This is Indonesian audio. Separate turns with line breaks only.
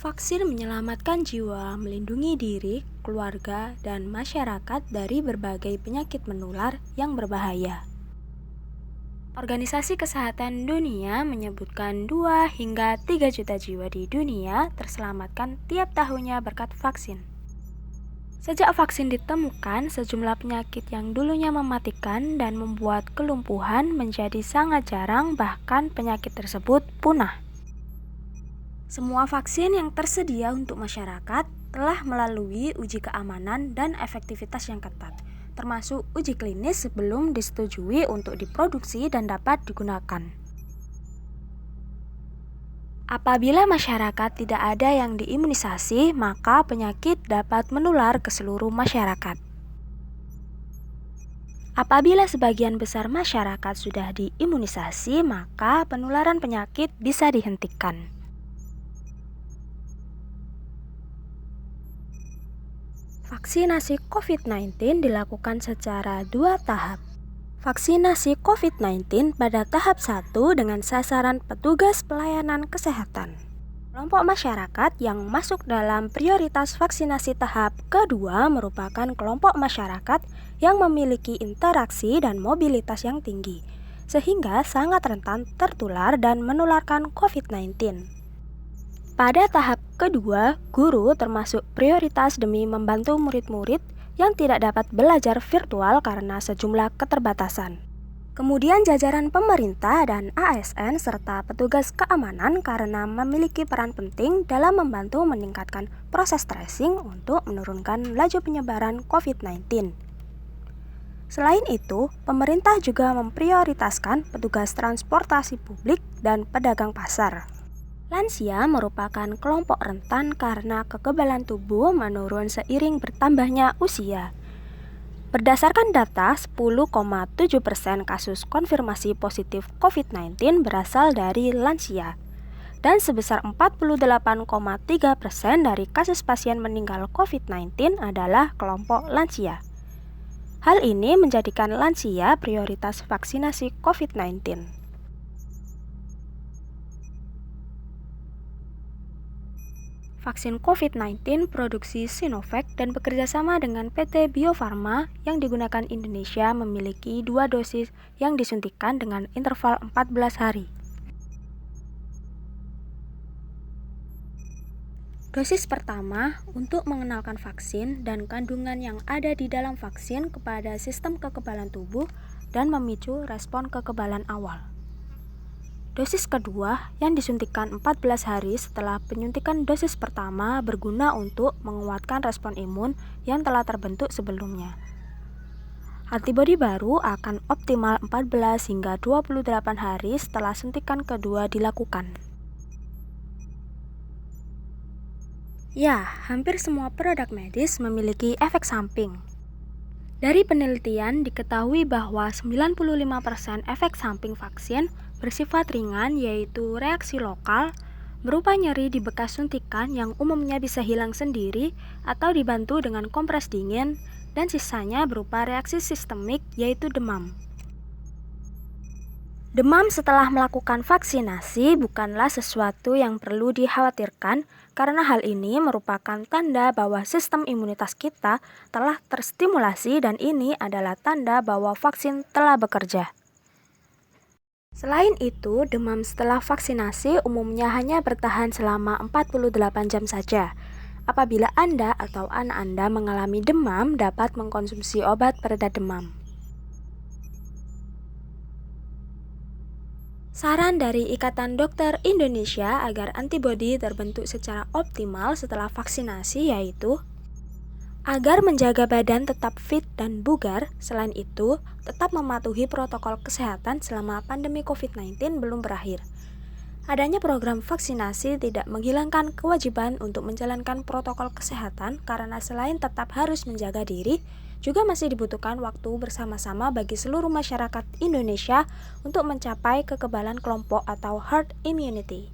Vaksin menyelamatkan jiwa, melindungi diri, keluarga, dan masyarakat dari berbagai penyakit menular yang berbahaya. Organisasi Kesehatan Dunia menyebutkan 2 hingga 3 juta jiwa di dunia terselamatkan tiap tahunnya berkat vaksin. Sejak vaksin ditemukan, sejumlah penyakit yang dulunya mematikan dan membuat kelumpuhan menjadi sangat jarang, bahkan penyakit tersebut punah. Semua vaksin yang tersedia untuk masyarakat telah melalui uji keamanan dan efektivitas yang ketat, termasuk uji klinis sebelum disetujui untuk diproduksi dan dapat digunakan. Apabila masyarakat tidak ada yang diimunisasi, maka penyakit dapat menular ke seluruh masyarakat. Apabila sebagian besar masyarakat sudah diimunisasi, maka penularan penyakit bisa dihentikan. Vaksinasi COVID-19 dilakukan secara 2 tahap. Vaksinasi COVID-19 pada tahap 1 dengan sasaran petugas pelayanan kesehatan. Kelompok masyarakat yang masuk dalam prioritas vaksinasi tahap kedua merupakan kelompok masyarakat yang memiliki interaksi dan mobilitas yang tinggi, sehingga sangat rentan tertular dan menularkan COVID-19. Pada tahap kedua, guru termasuk prioritas demi membantu murid-murid yang tidak dapat belajar virtual karena sejumlah keterbatasan. Kemudian jajaran pemerintah dan ASN serta petugas keamanan karena memiliki peran penting dalam membantu meningkatkan proses tracing untuk menurunkan laju penyebaran COVID-19. Selain itu, pemerintah juga memprioritaskan petugas transportasi publik dan pedagang pasar. Lansia merupakan kelompok rentan karena kekebalan tubuh menurun seiring bertambahnya usia. Berdasarkan data, 10,7% kasus konfirmasi positif COVID-19 berasal dari lansia, dan sebesar 48,3% dari kasus pasien meninggal COVID-19 adalah kelompok lansia. Hal ini menjadikan lansia prioritas vaksinasi COVID-19. Vaksin COVID-19 produksi Sinovac dan bekerjasama dengan PT Bio Farma yang digunakan Indonesia memiliki 2 dosis yang disuntikan dengan interval 14 hari. Dosis pertama untuk mengenalkan vaksin dan kandungan yang ada di dalam vaksin kepada sistem kekebalan tubuh dan memicu respon kekebalan awal. Dosis kedua yang disuntikan 14 hari setelah penyuntikan dosis pertama berguna untuk menguatkan respon imun yang telah terbentuk sebelumnya. Antibodi baru akan optimal 14 hingga 28 hari setelah suntikan kedua dilakukan. Ya, hampir semua produk medis memiliki efek samping. Dari penelitian diketahui bahwa 95% efek samping vaksin bersifat ringan, yaitu reaksi lokal berupa nyeri di bekas suntikan yang umumnya bisa hilang sendiri atau dibantu dengan kompres dingin, dan sisanya berupa reaksi sistemik, yaitu demam. Demam setelah melakukan vaksinasi bukanlah sesuatu yang perlu dikhawatirkan karena hal ini merupakan tanda bahwa sistem imunitas kita telah terstimulasi dan ini adalah tanda bahwa vaksin telah bekerja. Selain itu, demam setelah vaksinasi umumnya hanya bertahan selama 48 jam saja. Apabila Anda atau anak Anda mengalami demam, dapat mengkonsumsi obat pereda demam. Saran dari Ikatan Dokter Indonesia agar antibodi terbentuk secara optimal setelah vaksinasi yaitu agar menjaga badan tetap fit dan bugar. Selain itu, tetap mematuhi protokol kesehatan selama pandemi COVID-19 belum berakhir. Adanya program vaksinasi tidak menghilangkan kewajiban untuk menjalankan protokol kesehatan karena selain tetap harus menjaga diri, juga masih dibutuhkan waktu bersama-sama bagi seluruh masyarakat Indonesia untuk mencapai kekebalan kelompok atau herd immunity.